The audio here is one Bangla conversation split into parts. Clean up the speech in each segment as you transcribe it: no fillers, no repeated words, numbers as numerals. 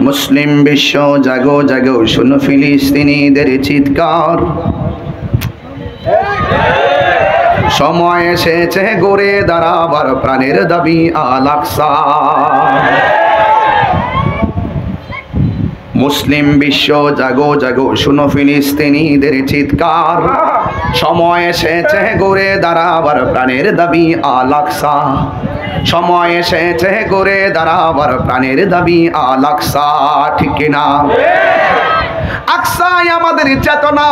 মুসলিম বিশ্ব জাগো জাগো, শুনো ফিলিস্তিনিদের চিৎকার। সময় এসেছে গড়ে দাঁড়াবার প্রাণের দাবি আল আকসা। মুসলিম বিশ্ব জাগো জাগো, শুনো ফিলিস্তিনিদের চিৎকার। সময় এসেছে গড়ে দাঁড়াবার প্রাণের দাবি আল আকসা। সময় এসেছে গড়ে দাঁড়াবার প্রাণের দাবি আল আকসা। ঠিক কিনা? আকসাই আমাদের চেতনা,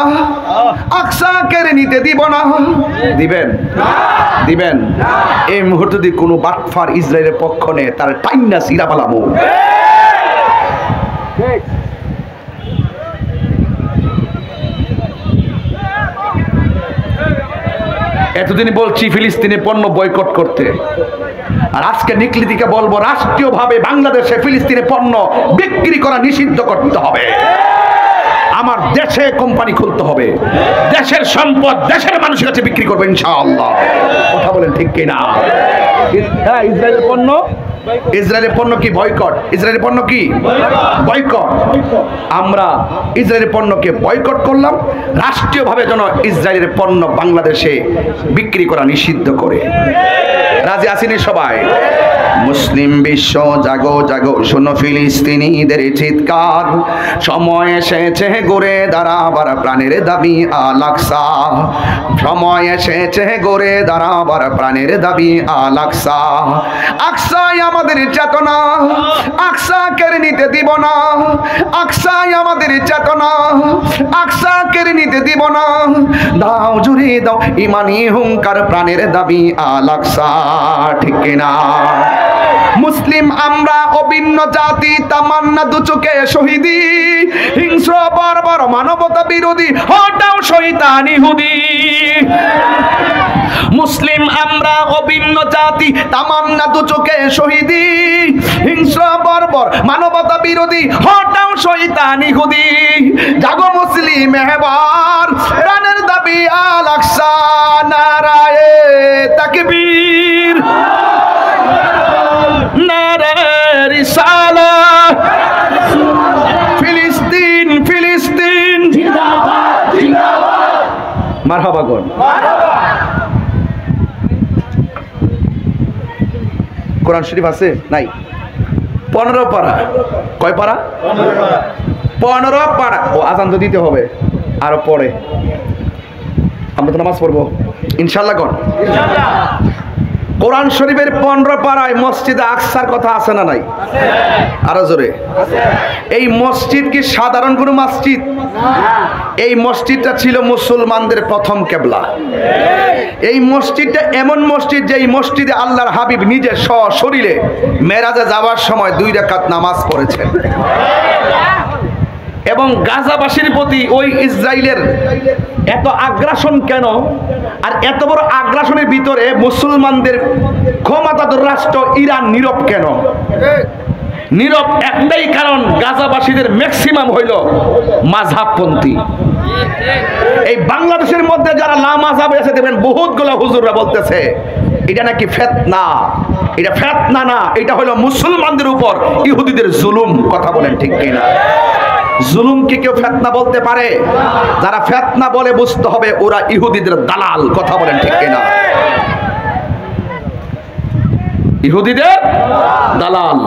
আকসা কেড়ে নিতে দিব না। দিবেন? দিবেন? এই মুহূর্তে যদি কোনো বাটফার ইসরায়েলের পক্ষ নেয়, তার টাইনা সিরা পালামু। এতদিন বলছি ফিলিস্তিনি পণ্য বয়কট করতে, আর আজকে নিকলিদিকে বলবো রাষ্ট্রীয়ভাবে বাংলাদেশে ফিলিস্তিনি পণ্য বিক্রি করা নিষিদ্ধ করতে হবে। আমার দেশে কোম্পানি খুলতে হবে, দেশের সম্পদ দেশের মানুষের কাছে বিক্রি করবো ইনশাআল্লাহ। কথা বলেন ঠিক কিনা? হ্যাঁ, ইসরায়েলের পণ্য, ইসরায়েলের পণ্য কি বয়কট? ইসরায়েলের পণ্য কি বয়কট? আমরা ইসরায়েলের পণ্যকে বয়কট করলাম, রাষ্ট্রীয়ভাবে যেন ইসরায়েলের পণ্য বাংলাদেশে বিক্রি করা নিষিদ্ধ করে। রাজি আসেনি সবাই? মুসলিম বিশ্ব জাগো জাগো, শোনো ফিলিস্তিনিদের চিৎকার। সময় এসেছে গড়ে দাঁড়াবার প্রাণের দাবি আল আকসা। সময় এসেছে গড়ে দাঁড়াবার প্রাণের দাবি আল আকসা। আকসাই আমাদের চেতনা, আকসা কেড়ে নিতে দিব না। আকসাই আমাদের চেতনা, আকসা কেড়ে নিতে দিব না। দাও জুড়ে দাও ইমানি হুঙ্কার, প্রাণের দাবি আল আকসা। ঠিক কিনা? মুসলিম আমরা অভিন্ন জাতি, তামান্না দু চোখে শহীদি। হিংস্র বর্বর মানবতা বিরোধী, হটাও শয়তান ইহুদি। মুসলিম আমরা অভিন্ন জাতি, তামান্না দু চোখে শহীদি। হিংস্র বর্বর মানবতা বিরোধী, হটাও শয়তান ইহুদি। জাগো মুসলিম এবার, প্রাণের দাবি আল আকসা। নারায়ে তাকবীর, নারায়ে রিসালাত। ফিলিস্তিন ফিলিস্তিন জিন্দাবাদ জিন্দাবাদ। মারহাবা গণ। কোরআন শরীফ আছে? নাই। 15 পারা। কয় পারা? 15 পারা। ও আজান তো দিতে হবে আরো পরে। আমরা তো নামাজ পড়বো ইনশাআল্লাহ। কোন কোরআন শরীফের 15 পারায় মসজিদে আকসার কথা আছে না নাই? আরো জোরে। এই মসজিদ কি সাধারণ কোনো মসজিদ? এই মসজিদটা ছিল মুসলমানদের প্রথম কিবলা। এই মসজিদটা এমন মসজিদ যে এই মসজিদে আল্লাহর হাবিব নিজে সশরীরে মেরাজে যাওয়ার সময় 2 রাকাত নামাজ পড়েছেন। এবং গাজাবাসীর প্রতি ওই ইসরায়েলের এত আগ্রাসন কেন? আর এত বড় আগ্রাসনের ভিতরে মুসলমানদের ক্ষমতাধর রাষ্ট্র ইরান নীরব কেন? নীরব একটাই কারণ, গাজাবাসীদের ম্যাক্সিমাম হইল মাযহাবপন্থী। এই বাংলাদেশের মধ্যে যারা লামাযহাব আছে দেখবেন বহুতগুলো হুজুররা বলতেছে এটা নাকি ফিতনা। এটা ফিতনা না, এটা হলো মুসলমানদের উপর ইহুদিদের জুলুম। কথা বলেন ঠিক কিনা? জুলুমকে কেউ ফিতনা বলতে পারে? যারা ফিতনা বলে বুঝতে হবে ওরা ইহুদিদের দালাল। কথা বলেন ঠিক কিনা? ইহুদিদের দালাল।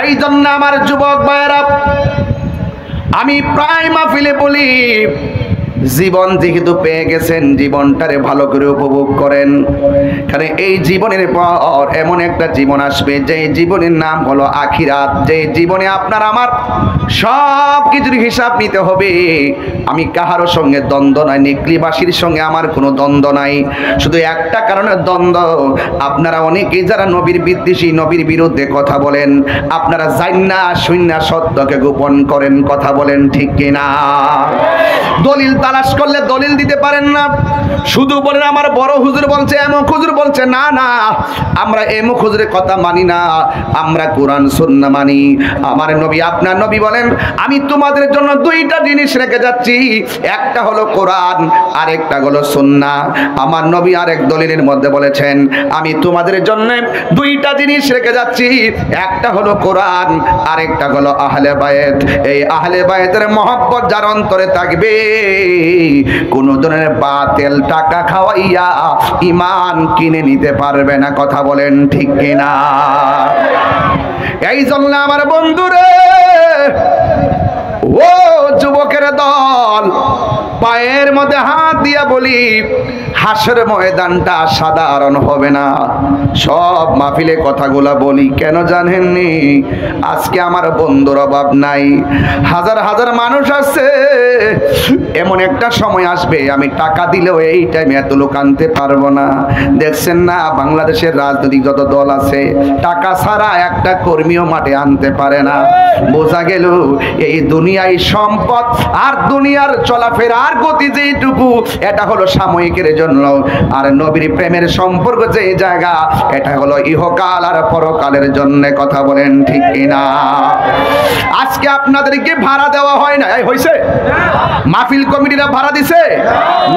এই জন্য আমার যুবক ভাইয়েরা, আমি প্রায় মাহফিলে বলি, জীবন যেহেতু পেয়ে গেছেন জীবনটারে ভালো করে উপভোগ করেন। কারণ এই জীবনের পর এমন একটা জীবন আসবে যে জীবনের নাম হলো আখিরাত। যে জীবনে আপনার আমার সব কিছুর হিসাব নিতে হবে। আমি কাহারও সঙ্গে দ্বন্দ্ব নাই, নিকলিবাসীর সঙ্গে আমার কোনো দ্বন্দ্ব নাই। শুধু একটা কারণে দ্বন্দ্ব, আপনারা অনেকেই যারা নবীর বিদ্বেষী, নবীর বিরুদ্ধে কথা বলেন, আপনারা জান্না শূন্য সত্যকে গোপন করেন। কথা বলেন ঠিক কিনা? দলিল তালাশ করলে দলিল দিতে পারেন না, শুধু বলেন আমার বড় হুজুর বলছে, এমক হুজুর বলছে। না না, আমরা এমক হুজুরের কথা মানি না, আমরা কোরআন সুন্নাহ মানি। আমার নবী, আপনার নবী বলেন, আমি তোমাদের জন্য দুইটা জিনিস রেখে যাচ্ছি, একটা হলো কোরআন, আরেকটা হলো সুন্নাহ। আমার নবী আরেক দলিলের মধ্যে বলেছেন, আমি তোমাদের জন্য দুইটা জিনিস রেখে যাচ্ছি, একটা হলো কোরআন, আরেকটা হলো আহলে বায়েত। এই আহলে বায়েতের মহব্বত যার অন্তরে থাকবে, কোন ধরনের বাতিল টাকা খাওয়াইয়া ঈমান কিনে নিতে পারবে না। কথা বলেন ঠিক কিনা? এই জন্য আমার বন্ধুরে, ও যুবকের দল, পায়ের মধ্যে হাত দিয়া বলি, হাসর ময়দানটা সাধারণ হবে না। সব মাহফিলে কথাগুলা বলি কেন জানেননি? আজকে আমার বন্ধুর অভাব নাই, হাজার হাজার মানুষ আছে। এমন একটা সময় আসবে আমি টাকা দিলেও এই টাইমে এত লোক আনতে পারবো না। দেখছেন না বাংলাদেশের রাজনৈতিক যত দল আছে, টাকা ছাড়া একটা কর্মীও মাঠে আনতে পারে না। বোঝা গেল এই দুনিয়ায় সম্পদ আর দুনিয়ার চলাফেরার গতি যেইটুকু, এটা হলো সাময়িকের জন্য। আর নবীর প্রেমের সম্পর্ক যে জায়গা, এটা হলো ইহকাল আর পরকালের জন্য। কথা বলেন ঠিক কিনা? আজকে আপনাদেরকে ভাড়া দেওয়া হয় না, হয়েছে? মাহফিল কমিটিরা ভাড়া দিছে?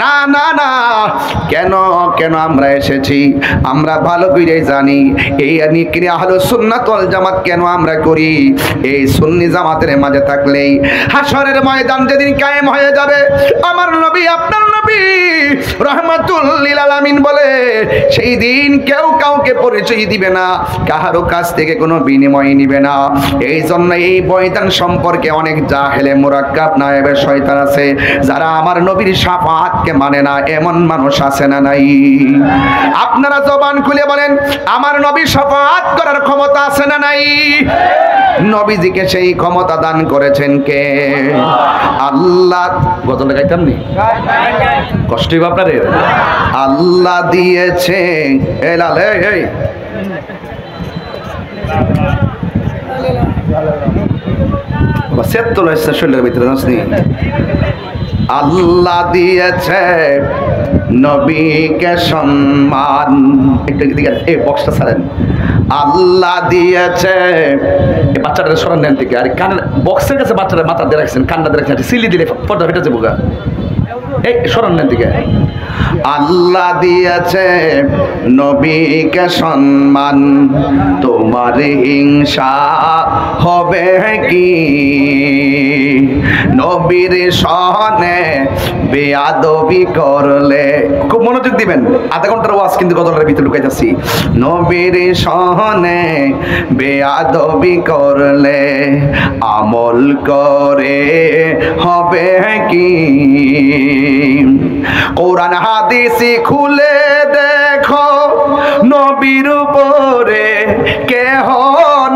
না না না। কেন কেন আমরা এসেছি? আমরা ভালো করে জানি এই নিক্রিয়া হলো সুন্নাত ওয়াল জামাত কেন আমরা করি। এই সুন্নি জামাতের মাঝে থাকলেই হাসরের ময়দান যেদিন কায়েম হয়ে যাবে, আমার নবী, আপনার নবী রাহমাতুল লিল আলামিন বলে, সেই দিন কেউ কাউকে পরিচয় দিবে না, কাহারও কাছ থেকে কোনো বিনিময় নিবে না। এই জন্য এই ময়দান সম্পর্কে অনেক জাহেলে মুরাক্কাব নায়েবে শয়তান আছে, যারা আমার নবীর শাফাআতকে মানে না। এমন মানুষ আছে না নাই? আপনারা জবান খুলে বলেন, আমার নবীর শাফাআত করার ক্ষমতা আছে না নাই? নবীজিকে সেই ক্ষমতা দান করেছেন কে? আল্লাহ। গজল গাইতাম নি? কষ্ট হইব আপনাদের? আল্লাহ দিয়েছে। এই শরীরের ভিতরে নাচনি। আল্লাহ দিয়েছে নবীকে সম্মান। একটু এই বক্সটা ছাড়েন। আল্লাহ দিয়েছে, এই বাচ্চাটা সরান নেন থেকে। আর কানের বক্সের কাছে বাচ্চাটা মাথা দিয়ে রাখছেন, কান্না দিয়ে রাখছেন, সিলি দিলে পর্দা ফেটেছে বোকা। এই সরান নেন থেকে। আল্লাহ দিয়েছে নবীকে সম্মান, তোমার হিংসা হবে কি? নবীর সহনে বেয়াদবি করলে, খুব মনোযোগ দিবেন, আধা ঘন্টার ওয়াজ কিন্তু গজলের ভিতরে ঢুকাই যাচ্ছি। নবীর সহনে বেয়াদবি করলে আমল করে হবে কি? কোরআন হাদিস খুলে দেখো, নবীর উপরে কেহ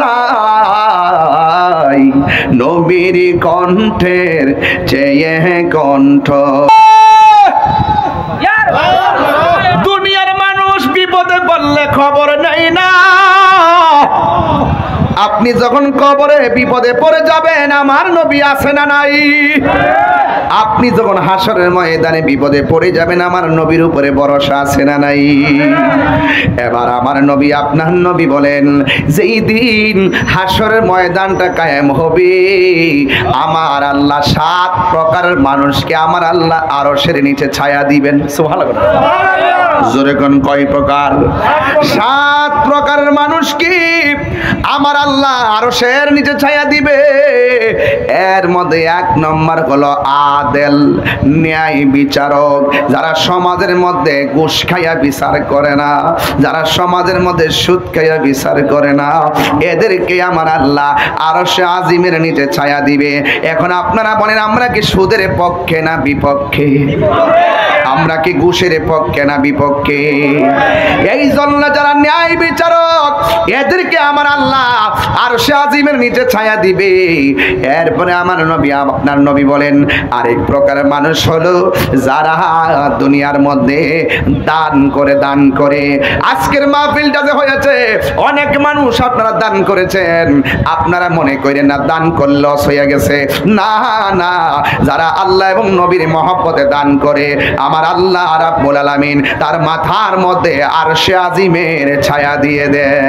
নাই, নবীর কণ্ঠের চেয়ে কণ্ঠ। দুনিয়ার মানুষ বিপদে পড়লে খবর নেই না। আপনি যখন কবরে বিপদে পড়ে যাবেন, আমার নবী আছে না নাই? আপনি যখন হাসরের ময়দানে বিপদে পড়ে যাবেন, আমার নবীর উপরে ভরসা আছে না নাই? এবার আমার নবী, আপনার নবী বলেন, যেই দিন হাসরের ময়দানটা কায়েম হবে, আমার আল্লাহ 7 প্রকারের মানুষকে আমার আল্লাহ আরশের নিচে ছায়া দিবেন। সুবহানাল্লাহ। জোরে কোন কয় প্রকার? 7 প্রকারের মানুষ কি আমার আল্লাহ আরশের নিচে ছায়া দিবে। এর মধ্যে 1 নম্বর হলো আদেল, ন্যায় বিচারক, যারা সমাজের মধ্যে ঘুষ খাইয়া বিচার করে না, যারা সমাজের মধ্যে সুদ খাইয়া বিচার করে না, এদেরকে আমার আল্লাহ আরশে আজিমের নিচে ছায়া দিবে। এখন আপনারা বলেন, আমরা কি সুদের পক্ষে না বিপক্ষে? আমরা কি ঘুষের পক্ষে না বিপক্ষে? এই জন্য যারা ন্যায় বিচারক এদেরকে আমার আল্লাহ আরশে আজিমের নিচে ছায়া দিবে। এরপরে আমার নবী, আপনার নবী বলেন আরেক প্রকারের মানুষ হলো যারা দুনিয়ার মধ্যে দান করে। আজকের মাহফিলটা যে হয়েছে, অনেক মানুষ আপনারা দান করেছেন, আপনারা মনে করেন না দান করলে লস হয়ে গেছে। না না, যারা আল্লাহ এবং নবীর মহব্বতে দান করে, আমার আল্লাহ রাব্বুল আলামিন তার মাথার মধ্যে আরশে আজিমের ছায়া দিয়ে দেয়।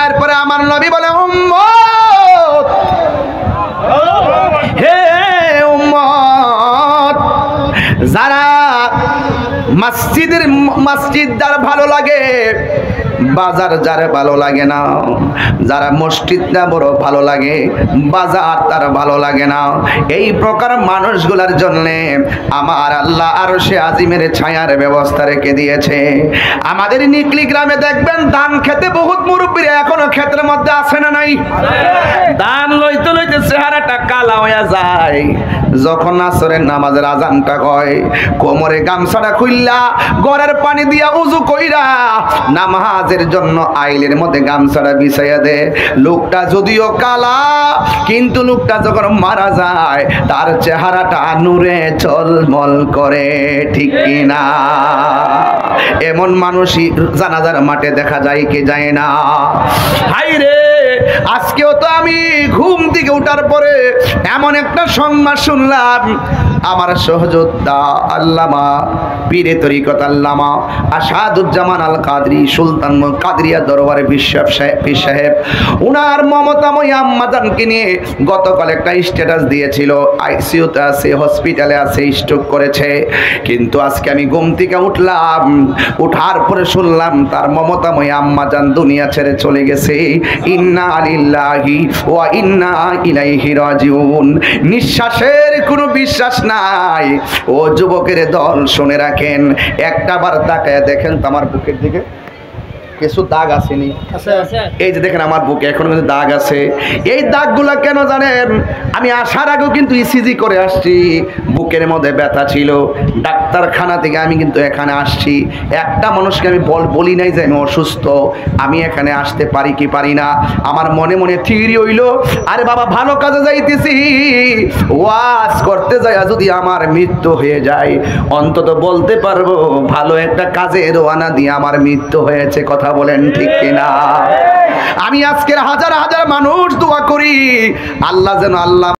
এরপরে আমার নবী বলে উম্মত, হে উম্মত, যারা মসজিদ যার ভালো লাগে, বাজার যার ভালো লাগে না, যারা মসজিদটা বড় ভালো লাগে, বাজার তার ভালো লাগে না, এই প্রকার মানুষগুলোর জন্য আমার আল্লাহ আরশে আজিমের ছায়ার ব্যবস্থা রেখে দিয়েছে। আমাদের নিকলি গ্রামে দেখবেন ধান খেতে বহুত মুরব্বীরা এখনো ক্ষেতের মধ্যে আছে না নাই? ধান লইতে লইতে চেহারাটা কালা হয়ে যায়। যখন আসরের নামাজের আজানটা হয়, কোমরে গামছাটা খুললা গড়ের পানি দিয়া উযু কইরা নামাজের জন্য আইলের মধ্যে গামছাটা বিছাইয়া দে। লোকটা যদিও কালা, কিন্তু লোকটা যখন মারা যায় তার চেহারাটা নূরে ঝলমল করে, ঠিক কিনা? এমন মানুষই জানাজার মাঠে দেখা যায় কি যায় না? হাইরে, আজকেও তো আমি ঘুম থেকে ওঠার পরে এমন একটা সংবাদ শুনলাম, আমার সহযোদ্ধা আল্লামা পীরে তরিকত আল্লামা আসাদুজ্জামান আল কাদরি সুলতান কাদরিয়া দরবারে পীর সাহেব উনার মমতাময়ী আম্মাজানকে নিয়ে গতকাল একটা স্ট্যাটাস দিয়েছিল, আইসিইউতে আছে, হসপিটালে আছে, স্ট্রোক করেছে। কিন্তু আজকে আমি ঘুম থেকে উঠলাম, উঠার পরে শুনলাম তার মমতাময়ী আম্মাজান দুনিয়া ছেড়ে চলে গেছে। ইন্না লিল্লাহি ওয়া ইন্না ইলাইহি রাজিউন। নিঃশ্বাসের কোনো বিশ্বাস নাই। ও যুবকের দল, শুনে রাখেন, একটা বার তাকায় দেখেন তো আমার বুকের দিকে কিছু দাগ আসেনি? এই যে দেখেন আমার বুকে এখন কিন্তু দাগ আছে। এই দাগগুলা কেন জানেন? আমি আসার আগেও কিন্তু ইসিজি করে আসছি, বুকের মধ্যে ব্যথা ছিল, ডাক্তারখানা থেকে আমি কিন্তু এখানে আসছি। একটা মানুষকে আমি বলি নাই যে আমি অসুস্থ, আমি এখানে আসতে পারি কি পারি না। আমার মনে মনে থিওরি হইল, আরে বাবা ভালো কাজে যাইতেছি, ওয়াজ করতে যায় যদি আমার মৃত্যু হয়ে যায়, অন্তত বলতে পারবো ভালো একটা কাজে রওনা দিয়ে আমার মৃত্যু হয়েছে। কথা বলেন ঠিক কিনা? আমি আজকের হাজার হাজার মানুষ দোয়া করি আল্লাহ যেন আল্লাহ